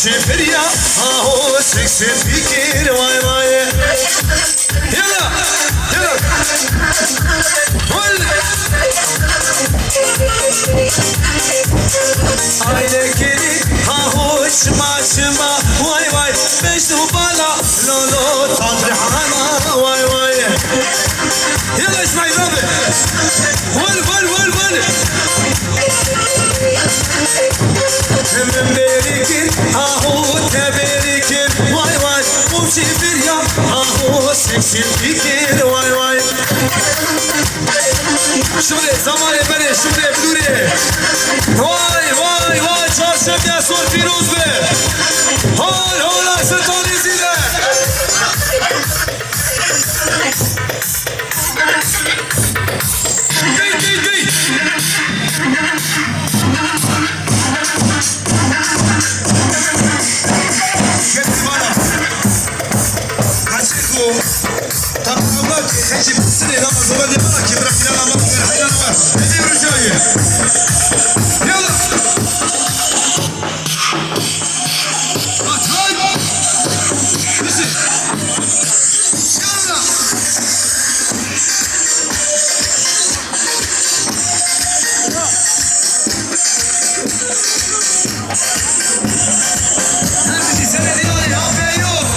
şefir ya aho çeksin fikir vay vay. Yalla yalla Hol Aile geri aho şma şma vay vay. Beştu bala lolo tadrihana vay vay. Yalla İsmail abi Hol Hemen berikir, ahu teberikir, vay vay. Bu şifir ya, ahu seksin fikir, vay vay. Şuraya zamanı beni, şuraya blure. Vay, çarşaf ya son Firuz be. Hola, sentoniziyle. Gey. Takımlar geçip sırayla mazluma demana ki bırak ilan almak üzere hayran var. Ne diyor ricayı? Yallah! Atay! Bizi! Yallah! Nerede sene diyor ya be yok!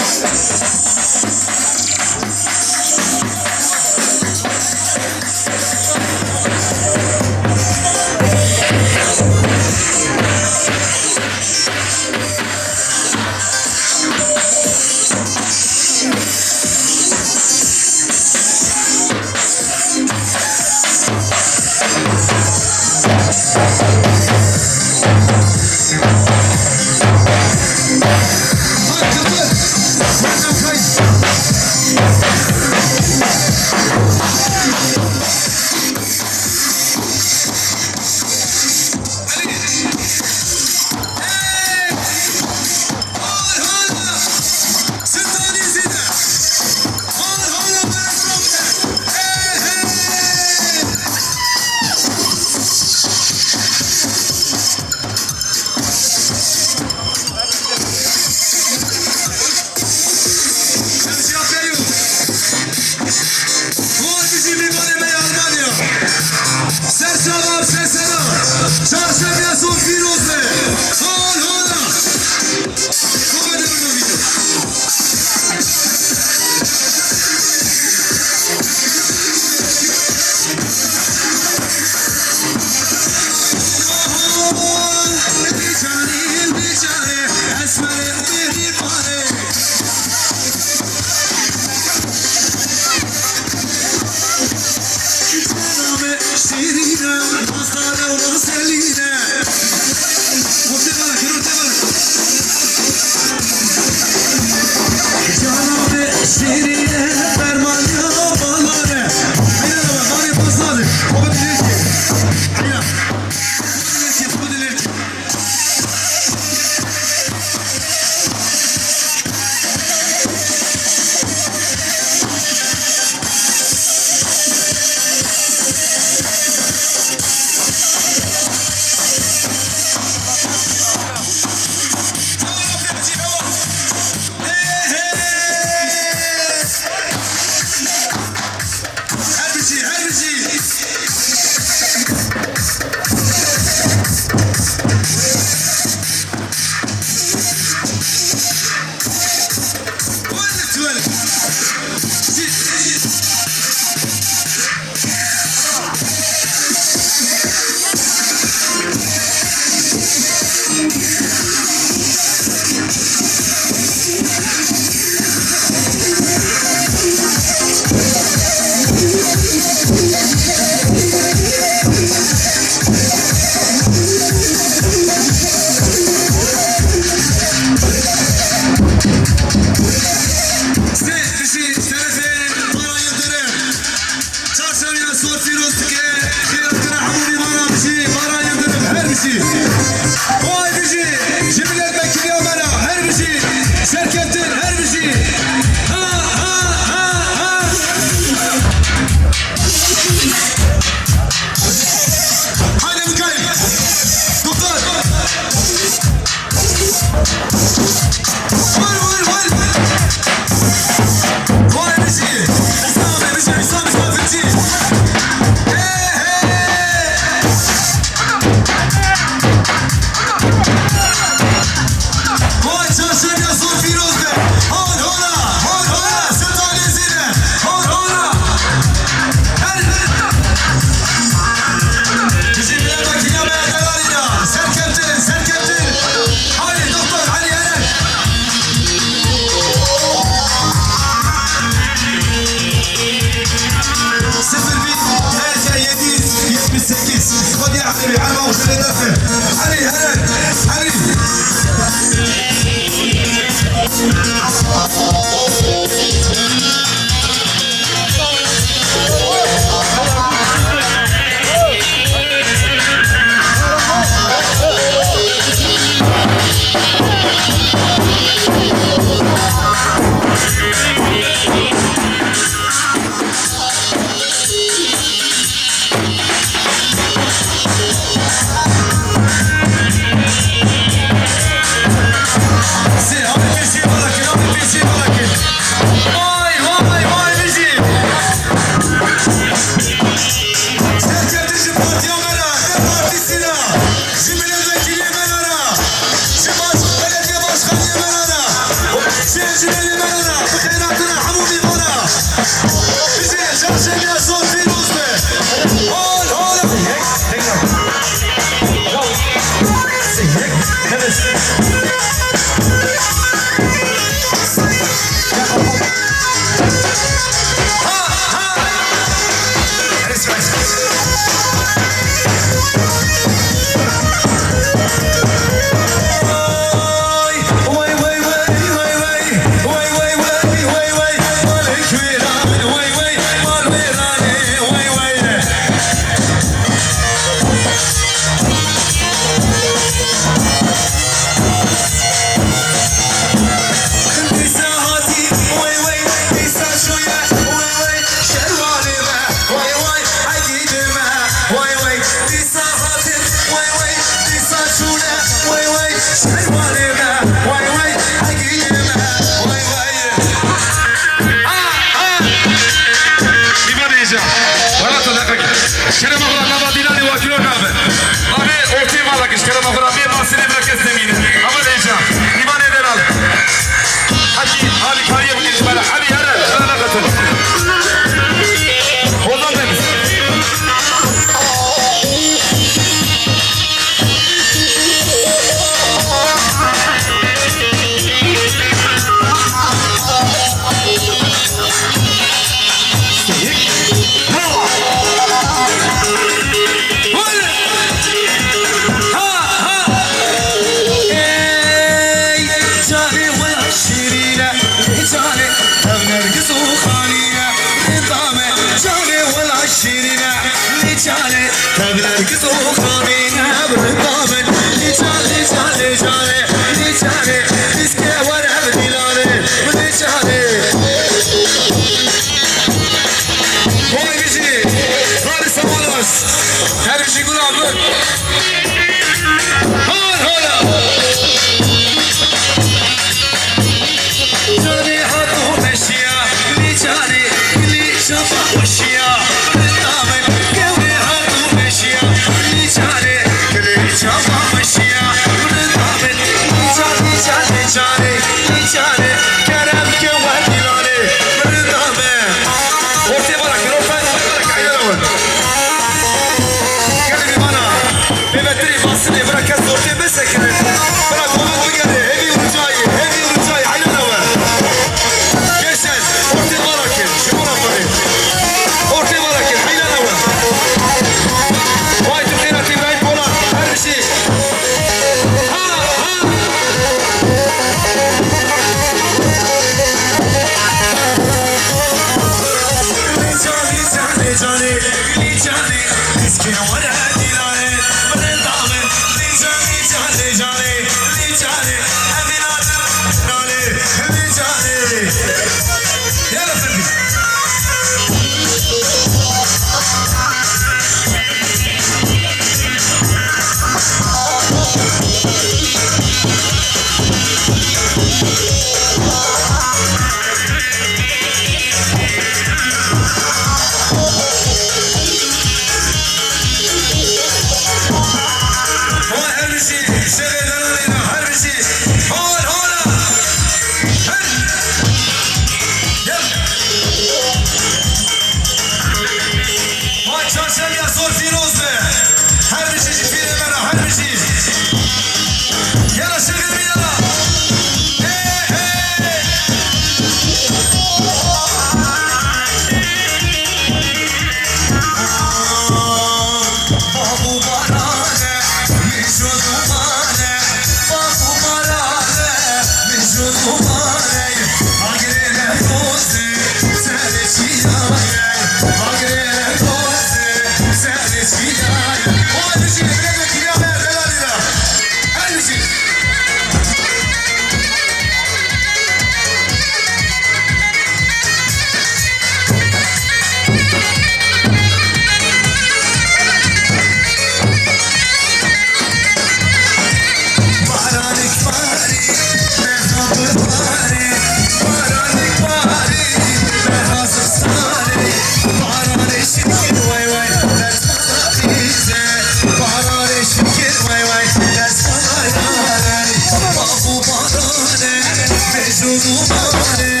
numane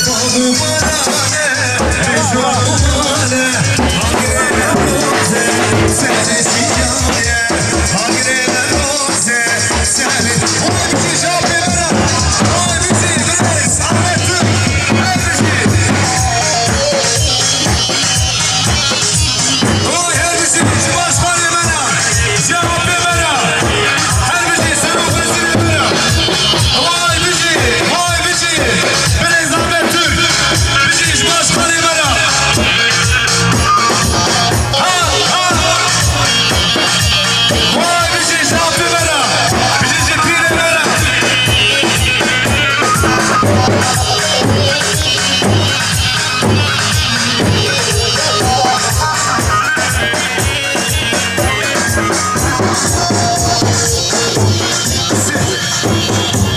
Ba numarane Beş numane Hangire roze Seni siyahye Hangire roze Seni Oy bizi şafi bana Oy bizi Dres Ahmet'im Her bizi Oy her bizi bizi başkan yemene Cevap yemene Her bizi sen o bizi yemene Vay bizi Vay bizi Dres Ahmet'im Bizi iş başkan yemene Vay bizi şafi yemene Bizi cepir yemene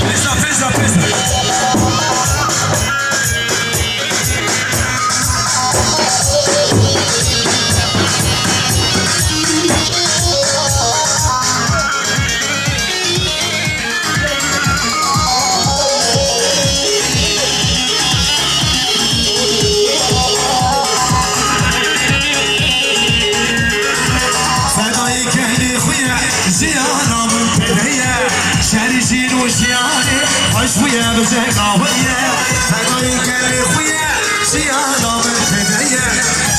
Pesa, pesa, pesa. فدای کهلی خویه زیانم پدیه شریزین و زیانه خوش خویه بزه قاویه فدای کهلی خویه زیانم پدیه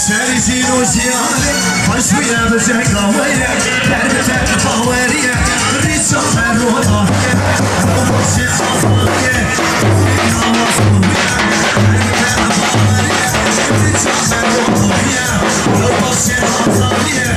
شریزین و زیانه خوش خویه بزه قاویه دربت باوریه ریچا فرودایه روشی آفایه نواز خویه دربت باوریه ریچا فرودایه روشی آفایه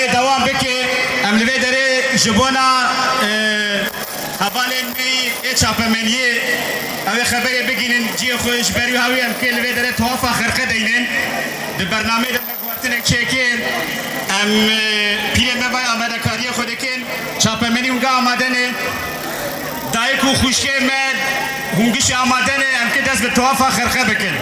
برنامه دوام بکی ام لوی داره جبونا هبالین می چاپمنیه اوه خبری بگینن جی خوش بریو هاوی ام که لوی داره توافا خرقه دینن ده برنامه ده مگوارتنک چکین ام پیل مبای آمده کاری خودکین چاپمنی اونگا آمدنه دایکو خوشکه مد هونگیش آمدنه ام که دست به توافا خرقه بکن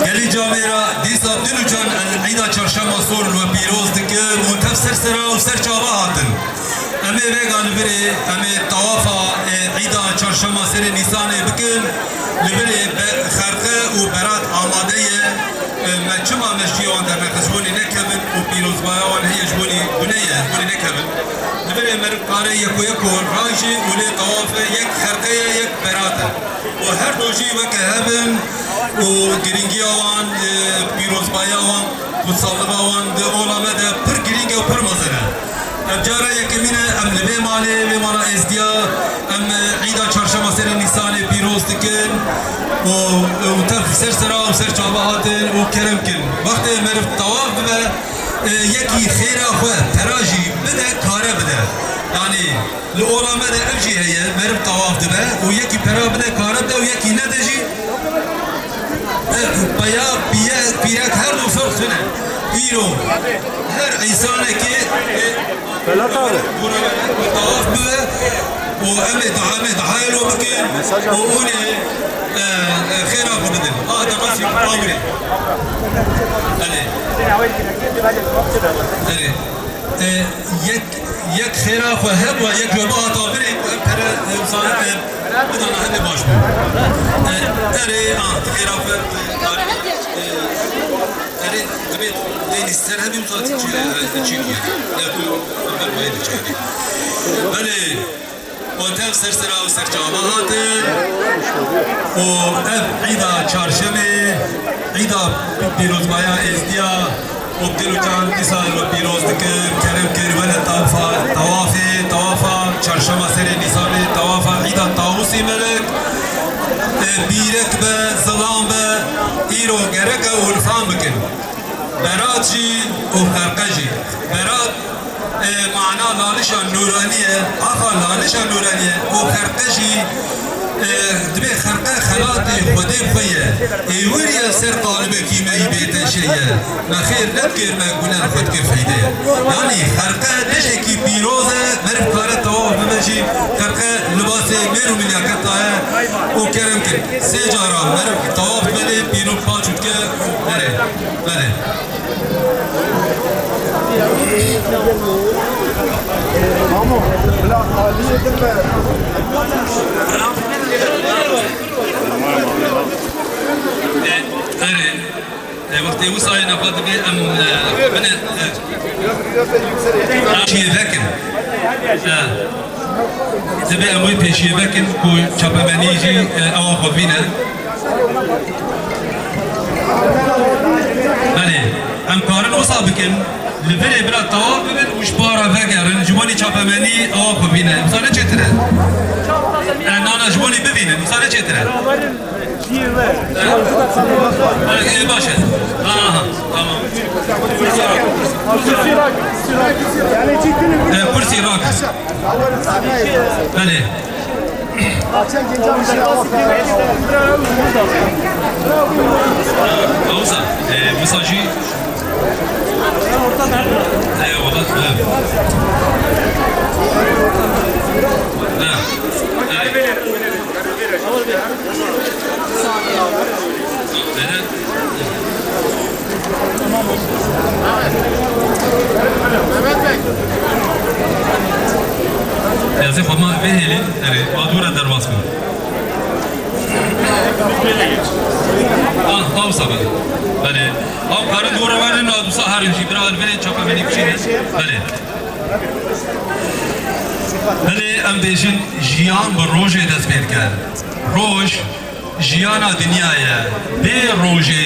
گلی جامعه دیسا دلو جان عیدا چرشما سول و پیروز دکه متفسر سرا و سر چابا هاتن امی ویگان بری امی طوافا عیدا چرشما سر نیسانه بکن لبری خرقه و برات آماده مچما مشیان در نقصونی نکبن و پیروز بایوان هی جبونی بنیه بنی نکبن لبری مرد کاره یکو یکو رایجی ولی طوافه یک خرقه یک براته و هر دوشی وکه هبن و گرینگی آوان پیروز بایوان و صالب آوان ده اولامه ده پر گرینگی و پر مزنه جارا یکمینه ام لبه ماله و مالا ازدیا ام عیدا چارشما سر نیسان پیروز دکن و تف سر سرا و سر چابه هاتن و کرم کن وقت مرف طواف ببه یکی خیره خواه تراجی بده کاره بده yani لورامه ده امشي هي مرب طواف دبه و یکی پرا بده کاره بده و یکی ندجی بیا بیرک هر دو فرق کنه ایرو هر انسانه که طواف بده و امه دعایه رو بکن و اونه خیره خو بدن ده قصی آمره یک خیره خو هب و یک جواب آتابری پر انسان بدن همه باش بود اره خیره خو اره دبید دینی سر همین قاطی چی کنید نکو بر باید چی بله وانتف سرسرا و سرچابات و اب عیدا چارشمه عیدا پیروز بایا ازدیا و دلوچان دیسال و پیروز دکر کرم کروان طوافه چارشما سر نیسان طوافه عیدا طاوسی ملک بیرک به ظلام به ایرو گرک و الفام بکن برات جی و خرقه جی برات معنا لالشا نورانیه آخا لالشا نورانیه و خرقشی دبی خرقه خلاطی خودی بخویه ایوری سر طالبه کیمهی بیتن شیه نخیر نبکر مگونه خود کر فیده یعنی خرقه نشه کی پیروزه مرف کاره تواف بمشی خرقه لباس میرو ملیاکت تایه و کرم کن سه جارا مرف تواف بله پیروز پاچود که بله وقتی وصای نفاد به ام بنا شيء ذكر تبي أموي بشيء ذكر كو شابا منيجي أو خفينا بله ام کارن وصابكن لبری برا طواف ببین وش بارا وگرن جوانی چاپمنی آوا ببینه مثلا چطوره؟ نانا جوانی ببینه مثلا چطوره؟ باشه tamam kursi rak بله اوسا مساجي والله yazı ama beheli evet adura dervas mı اوسا بله او کار دور ورن و دوسا هر چی برای بله چاپا منی کشیده بله بله ام بیشن جیان با روزه دست پید کرد روز جیانا دنیایه به روزه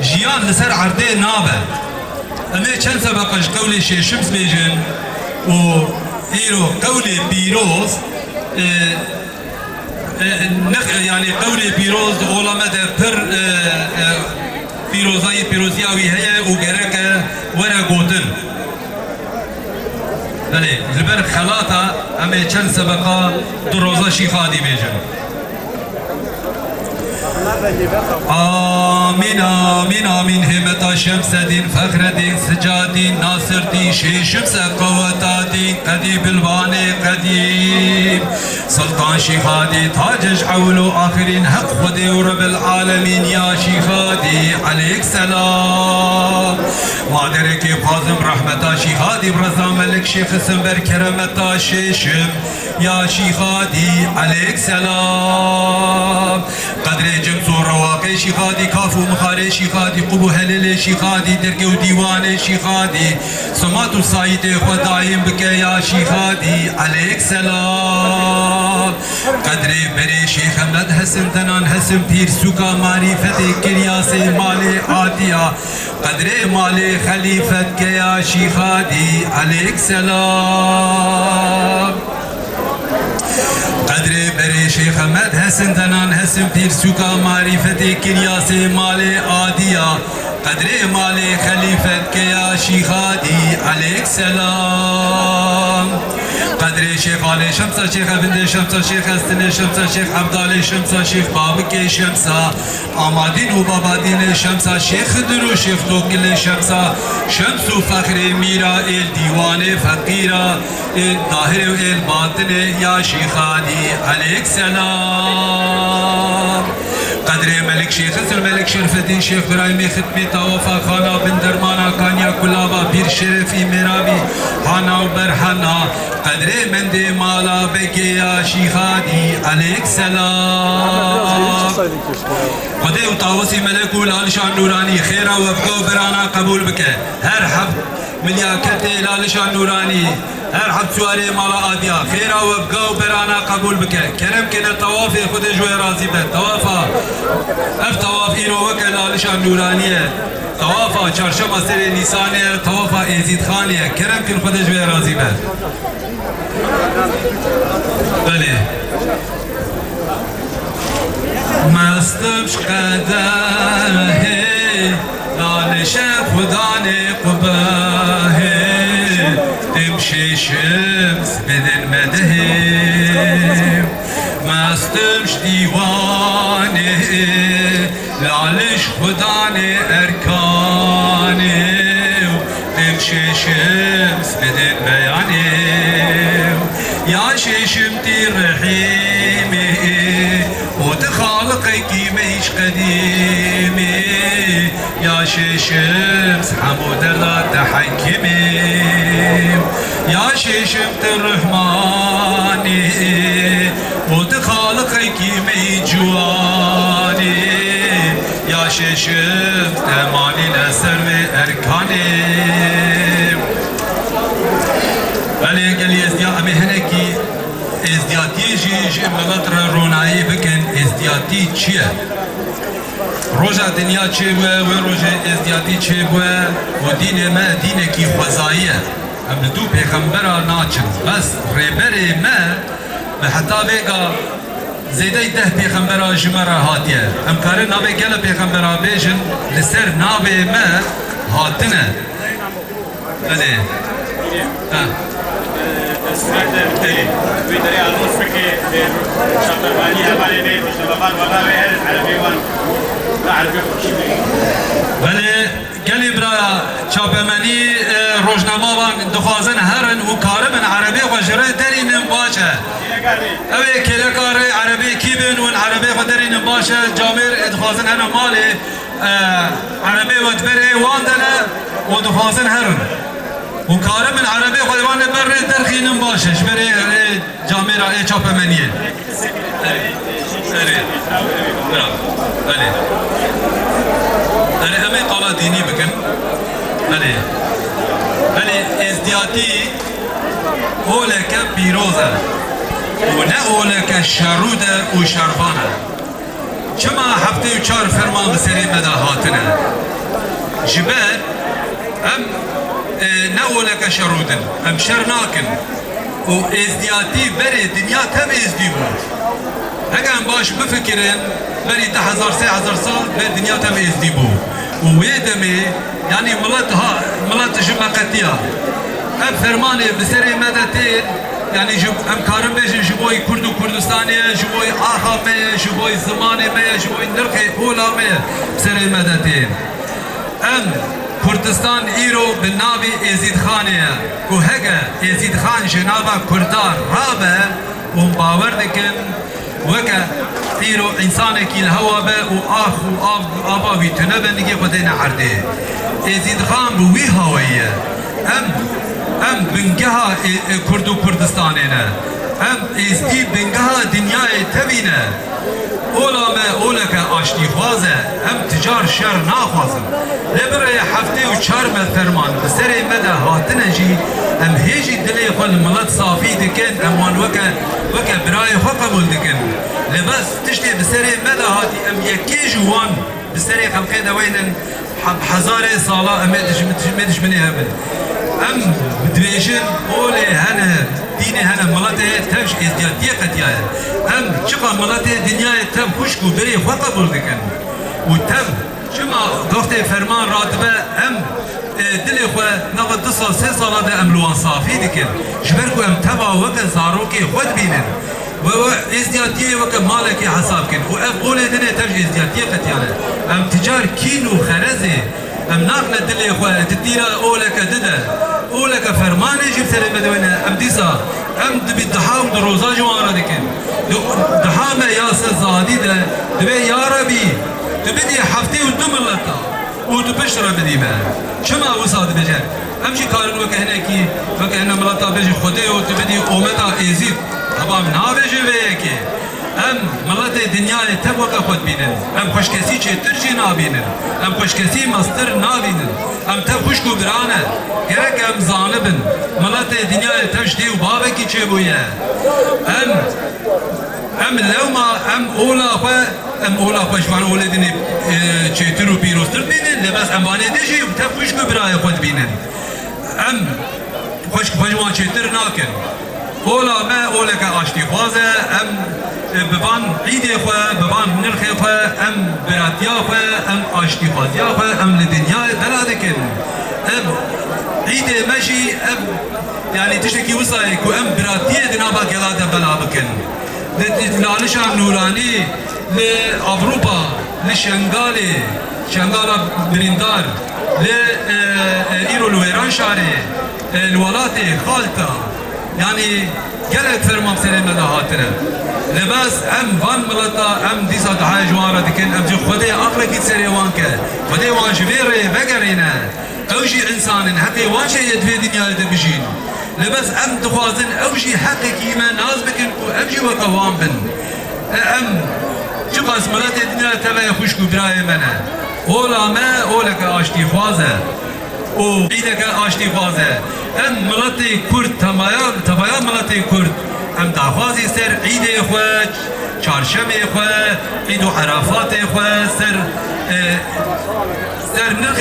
جیان لسر عرضه نابه اما چند سبقش قول شمس بیجن و ایرو قول پیروز يعني قولي بيروز أولمة پر پیروزیاوی هەیە و گەرەکە وەرە گوتن بله لبر خلاطة أمي چند سبقا دروزة شيخادي بيجن آمين آمين آمين همتا شمس دين فخر دين سجاد دين ناصر دين شمس قوتا دين قديم الواني قديم سلطان شيخادي تاج حول آخرين حق خدي ورب العالمين يا شيخادي عليك سلام مادرك فاظم رحمتا شيخادي برزا ملك شيخ سنبر كرمتا شيشم يا شيخادي عليك سلام قدر جمزور رواقي شيخادي كافو مخاري شيخادي قبو هلل شيخادي درقي وديوان شيخادي سماتو سايد خدايم بك يا شيخادي عليك سلام قدر بري شيخ مد حسن تنان حسن پير سوكا معرفتي كرياسي مالي عادية قدر مالي خليفتك يا شيخادي عليك سلام قدر بري شيخ مد حسن تنان حسن پير سوكا معرفتي كرياسي مالي عادية قدر مالي خليفتك يا شيخادي عليك سلام قدر شيخ علي شمسة شيخ ابن شمسة شيخ استن شمسة شيخ عبدالي شمسة شيخ بابك شمسة آمادين وبابادين شمسة شيخ درو شيخ توكل شمسة شمس فخر ميرا الديوان فقيرة الظاهر والباطن يا شيخاني عليك سلام قدر ملك شيخ الملك شرف الدين شيخ برايمي ختمي توفى خانا بن درمانا كانيا كلابا بير شرفي مرابي حانا وبرحانا قدر من دي مالا بكي يا شيخاني عليك سلام خدي وطاوسي ملك والالشان نوراني خيرا وبكو برانا قبول بك هر حب ملياكتي لالشان نوراني هر حب سواري مالا آديا خيرا وبقاو برانا قبول بك كرم كده طوافي خود جوي رازي بك طوافا اف طواف ايرو وكا لالشان نورانية طوافا چارشما سر نيسانية طوافا ازيد خانية كرم كده خود جوي رازي بك بله مستمش قدره لالش خداني قباه تمشي شمس بدن مدهي مستمش ديواني لالش خداني اركاني تمشي شمس بدن بياني يا شمتي رحيمي وتخالقك ميش قديمي يا شمس حمود الله تحكمي يا شمت الرحماني وتخالقك مي جواني يا شمت اماني نسر اركاني بله قال ازدياء مهنكي ازدياتي جي ملت رونایی بکن ازدياتي چیه روزا دنیا چه بوه و روزا ازدياتي چه بوه و دین ما دین کی خوزاییه ام دو پیغمبرا ناچن بس ریبر ما به حتا بگا زیده ده پیغمبرا جمرا هاتیه ام کاره نابه گل پیغمبرا بیجن لسر نابه ما هاتنه بله ويدري الروس فكي شطرماني هبالي بيت شبابان والله بيهر عربي وان لا عربي خوشي بله گلی برای چاپمنی روزنامه وان دخوازن هرن و کارمن عربی و جره درینم باشه اوه کله کار عربی کی بین و عربی و درینم باشه جامر دخوازن هر مال عربی و دبره وان دنه و دخوازن هرن و کارمن عربی و وان بره درخینم باشه جبره جامر چاپمنیه بله أنا أمي قال ديني بكم بله ازدياتي هو لك بيروزة ونأو لك شرودة وشربانة كما حفتي وشار فرمان بسري مدى هاتنا جبال أم نأو لك شرودة أم شرناكن و ازدياتي بري دنيا تم ازديبو هكذا باش بفكرن بري 10,000 سال بالدنيا تم ازديبو ويدمي يعني ملت جماقتيا ام فرماني بسري مدتين يعني ام كارم بيجن جبوي كردو كردستانية جبوي آخا مية جبوي زماني مية جبوي نرخي هولا مية بسري مدتين ام كردستان ايرو بالنابي ازيد خانية وهجا ازيد خان جنابا كردار رابع ومباور دكن وكا ايرو انسانك الهوا با واخ وابا بيتنبا نجي قدينا عرده ازيد خان بوي هوية ام بنجها كردو كردستانينا ام ازدي بنجها دنياي تبينا اولا ما اولك اشتي خوازه ام تجار شر ناخوازم لبرا حفته و چار فرمان بسري مدى هاتنجي ام هيجي دلي خل ملت صافي دكن امان وكا براي خو قبول دكن لبس تشتي بسري مدى هاتي ام يكي جوان بسري خلقي دوين حزاري صالة ام مدش مني هبل ام بدويشن اولي هنا ديني هنا ملاتي تمش ازدياتية قتيايا ام شقا ملاتي دنياي تم خشكو بري خو قبول دكن وتم شما دختي فرمان راتبه ام دلي خو نقد 2 3 سال ده ام لوان صافي دكن جبركو ام تبع وكا زاروكي خود بينن و ازدياتية وكا مالكي حساب كن و اف اولي دنيا تمش ازدياتية قتيانا ام تجار كيلو خرزي ام ناقنا دلي خو تديرا اولك دده اولك فرمان يجيب سلام بدوينه ام ديسا ام دبي الدحام دروزا جوانا دكن دحامه ياسر زادي ده دبي يا ربي تبدي حفتي ودم اللتا وتبشر بديما شما وصاد بجر امشي كارن وك هناكي وك هنا ملتا بيجي خدي وتبدي اومتا ازيد طبعا نابجي ويكي ام ملت دنیا تبوك خود بينن ام خوشكسي چترجي نابينن ام خوشكسي مستر نابينن ام تب خوشكو برانه gerek ام زانبن ملت دنیا تجدي وبابكي چبويه ام لوما ام اولا خوشوان اولدني چترو بيروستر بينن لبس ام بانه دجي تب خوشكو براي خود بينن ام خوشوان چتر ناكن اولا ما اولك اشتي خوازه ام ببان عيدي خو ببان نرخي خو ام براتيا خو ام اشتي خوازيا خو ام لدنيا بلادكن ام عيدي ماشي ام يعني تشتكي وصايك و ام براتيا دنابا قلاده بلابكن لالشا نوراني لأوروبا لشنغالي شنغالا بريندار لإيرو لويران شاري الولاتي خالتا يعني gerek فرمان سرين مدى هاتنا لباس ام فان ملتا ام ديسا دحاي جوارا دكن ام جي خدي اقلك يتسري وانك خدي وان جبيري بقرينا اوجي انسان حقي وان شي يدفي دنيا دبجين لباس ام دخوازن اوجي حقك يما ناز بكن ام جي وقوام بن ام شقاس ملتا دنيا تبا خوشكو براي منا اولا ما اولك اشتي خوازه و عيدك اشتي خوازه ام ملتي كرد تبايا ملتي كرد ام دعوازي سر عيد اخوات چارشم اخوات عيد عرفات اخوات سر نرخ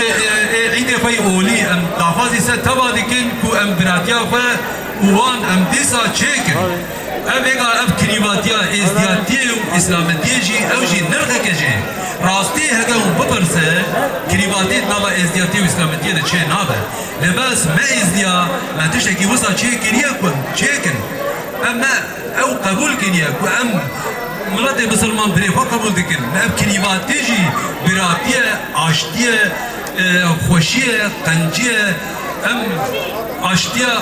عيد اخوات اولي ام دعوازي سر تبا دكن كو ام براتيا اخوات وان ام ديسا چيكن ام ايقا ام كريباتيا ازدياتيا و اسلامتيا جي او جي نرخ كجي راستي هكا وببرسه كريباتي نابا ازدياتيا و اسلامتيا ده چه نابا لباس ما ازديا ما تشتكي وصا چيكن اما او قبول كنيا وام ملاتي بسلمان بري خو قبول دكن ام كلمات تجي براتيه اشتيه خوشيه قنجيه ام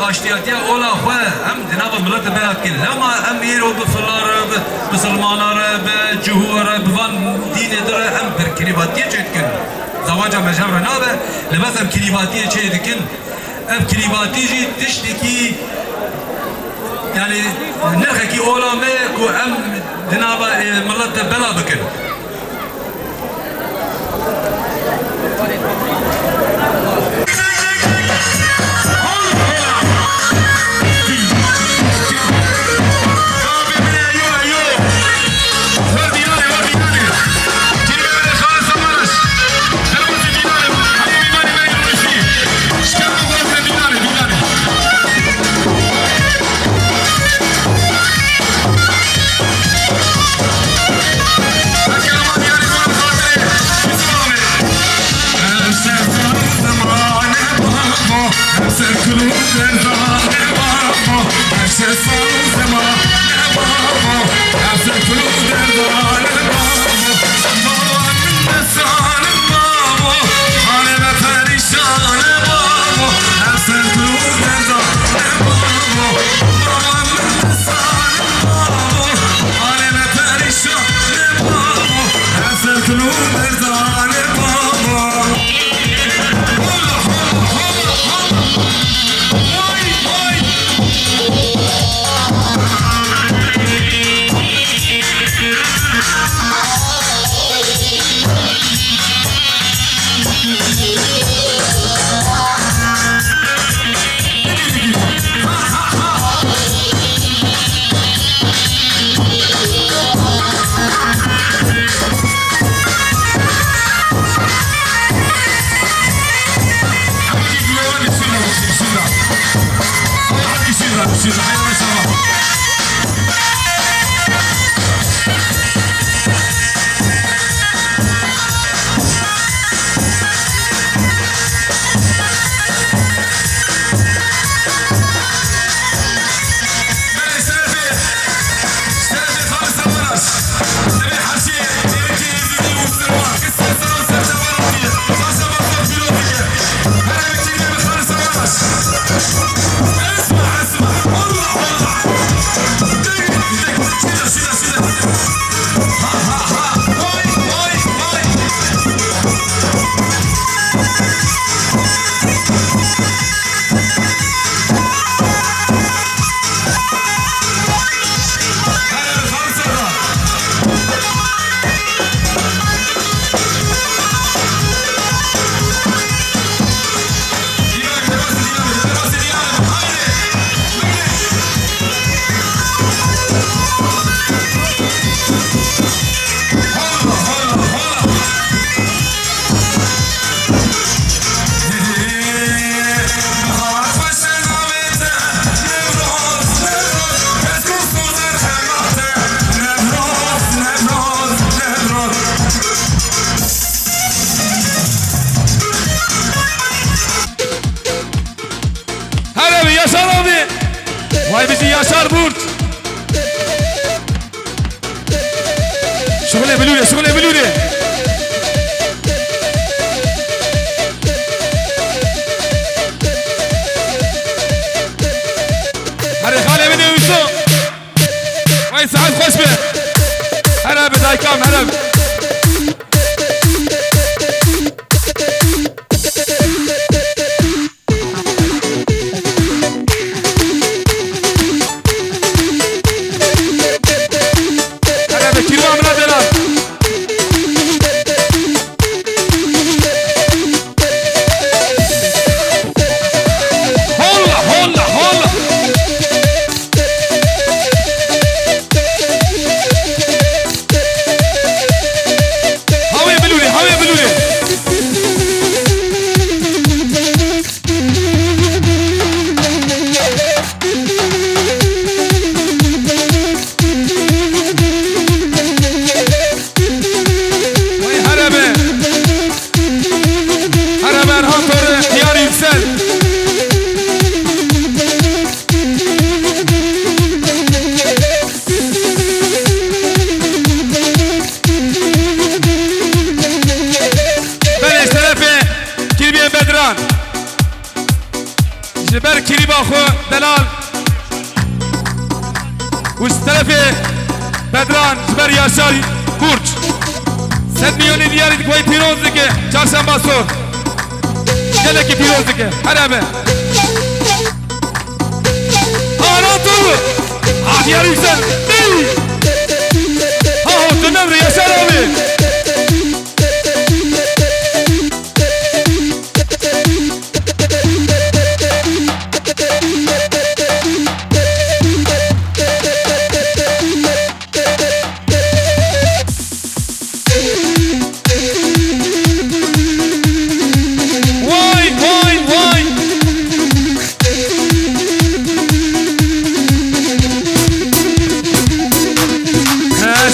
اشتياتيه اولا خو ام دنابا ملاتي بكن لما ام يرو بفلار بسلمانار بجهور بفان دين در ام بركلماتيه چتكن زواجا مجبر نابه لباس ام كلماتيه چه دكن ام كلماتيه جي تشتكي يعني نرخي اولا ميك و ام دنابا ملت بلا بكن كلو دردان بابا هشت سال زمان بابا هشت كلو دردان بابا بابا من سال بابا حالي بفرشان بابا هشت كلو دردان بابا بابا من سال بابا حالي بفرشان بابا هشت كلو دردان بابا وای بيجي ياشار بورد شغله بلوري شغله بلوري هري خالي مني وشو وای سعد خوش به هرب دايكام هرب جبر كريم اخو دلال واشترفه بدران جبر ياشار برج 100 مليون ديار كوي فيروز دكه چهارشنبه صبح دلك فيروز دكه حرامه انا تو عاديار يسن ها تنمر ياشار ابي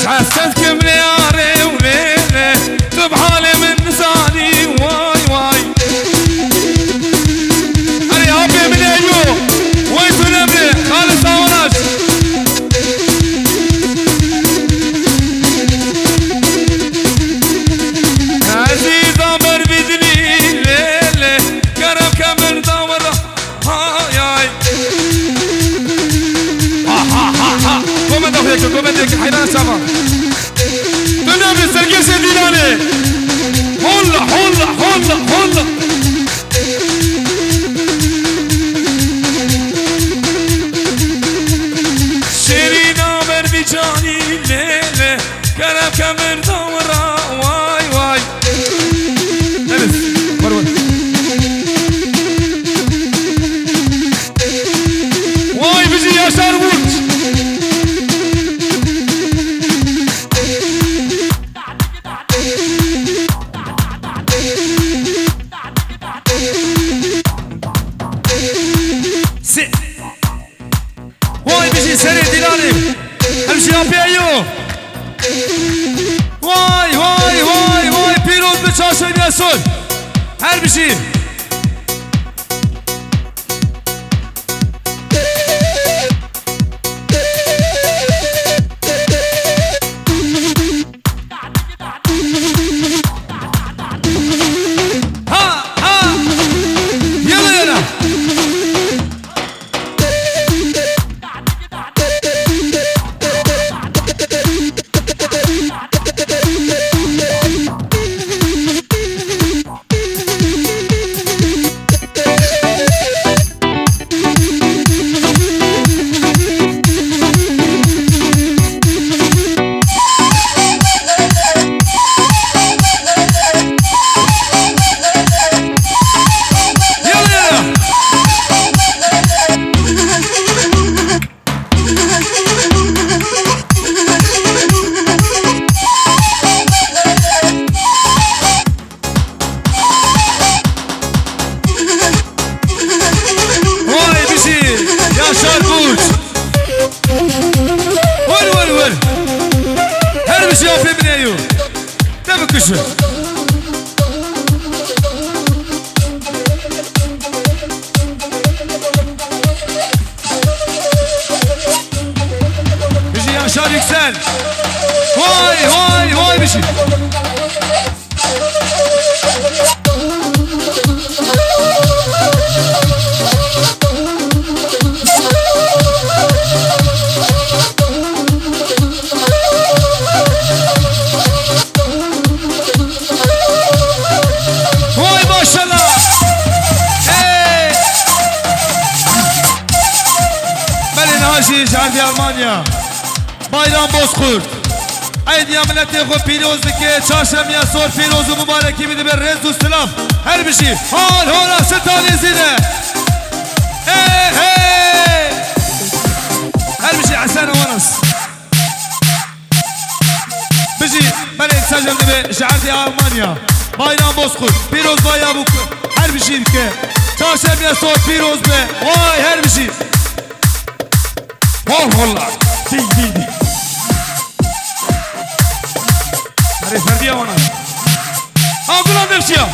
حسنت كم يا ريولي her bir şey. Ha ha. Yana yana. Yana yana. Vay bir şey. Yaşar Burç. Vur vur vur. Her bir şey yapayım ne yiyor. Ne bu kuşu? Bir şey Yaşar Yüksel. Vay vay vay bir şey. Vay maşallah. Hey. Benim Hacı Şardi Almanya. Bayram Bozkurt. Haydi ya milleti ko pirozdaki çarşamya sor pirozu mübarek imidi bir rezu selam. Her bir şey. Hal horası tanesine. Hey hey. Her bir şey Hasan Ovanas. Bir şey benim sacımda bir Şardi Almanya. Bayram Bozkurt. Piroz bayağı bu. Her bir şey ki. Çarşamya sor piroz be. Vay her bir şey. Vallahi. Değil. Ferdiye ona. Ha kulağım devşiyor.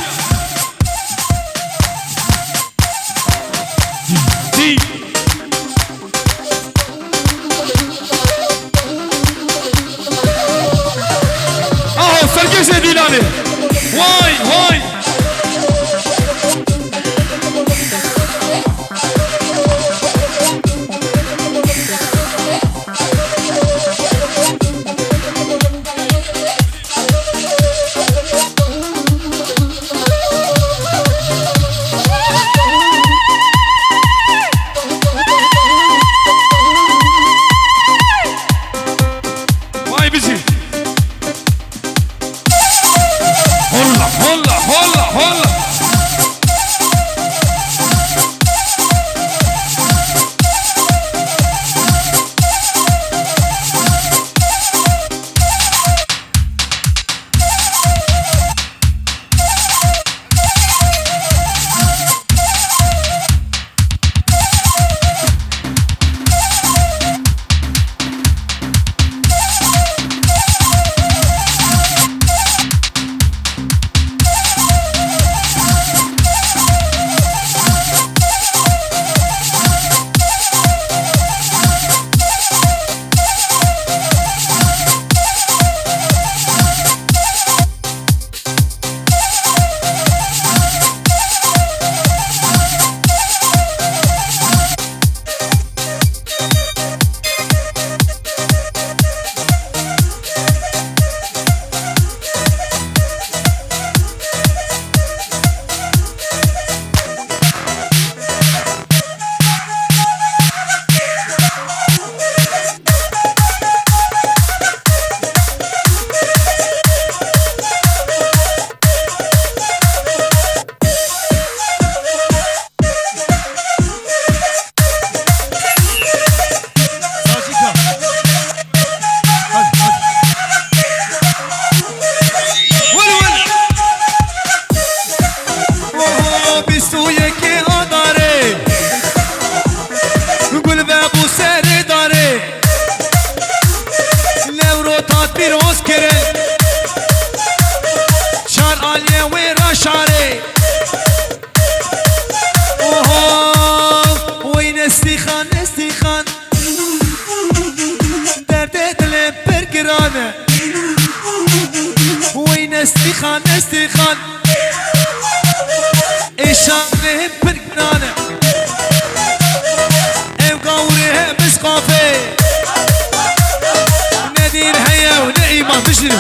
Değil. Aha serkeşe değil abi. Vay vay. خان استخان إشاره بركنانه إم قوره مسقافه ندير هيا ونعيمان بشنو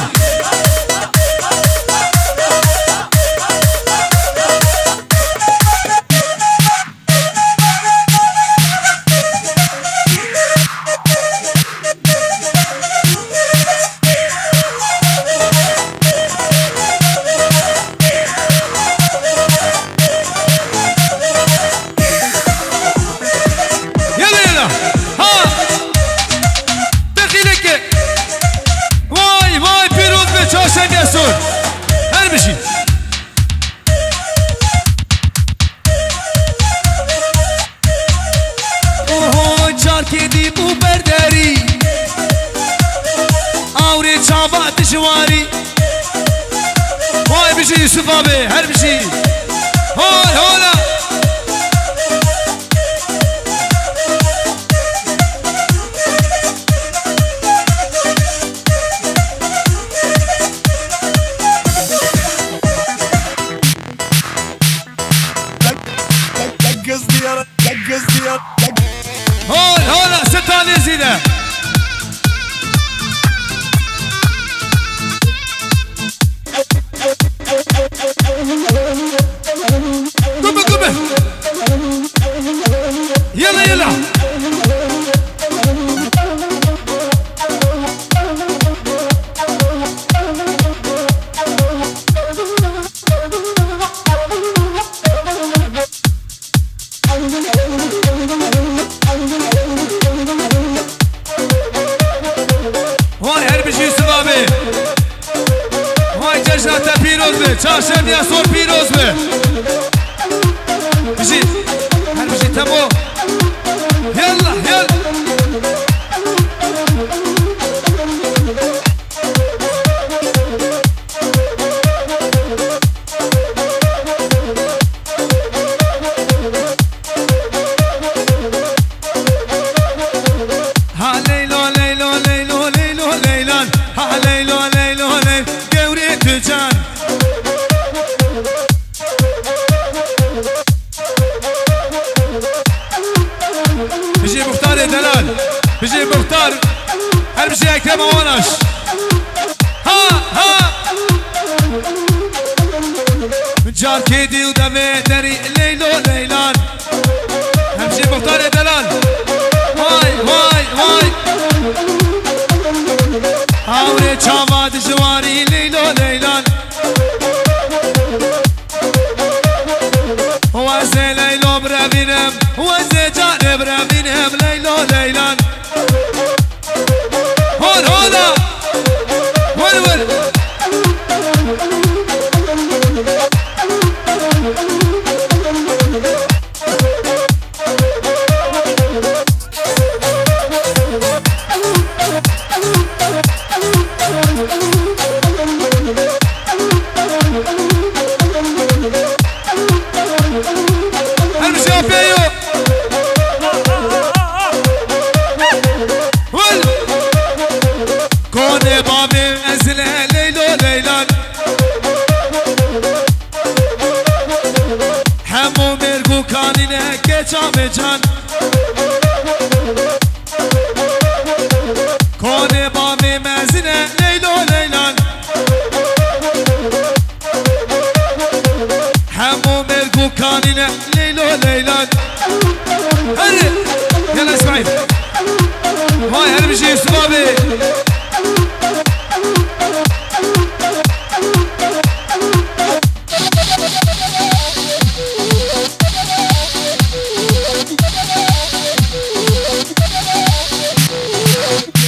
كدي بو برداري اوري چابا دشواري هاي بشي يوسف ابي هر بشي هول هولا هول هولا ستان يزيده قبه قبه يلا يلا چاشم یا سور پیروز به بشید هر بشید تمو یلا یلا ها لیلو لیلو لیلو لیلو لیلان ها لیلو لیلو لیل گوری تجان بيجي مختار دلال بيجي مختار هل بيجي اكرم وانش ها جار كيدي ودمي دري ليلو ليلان هل بيجي مختار دلال واي واي واي هاوري چاواد جواري ليلو ليلان وزي ليلو برابينم وزي جانب برابينم ليلو ليلان هون هولا ول ول حمو مرگو کانینه که جام جان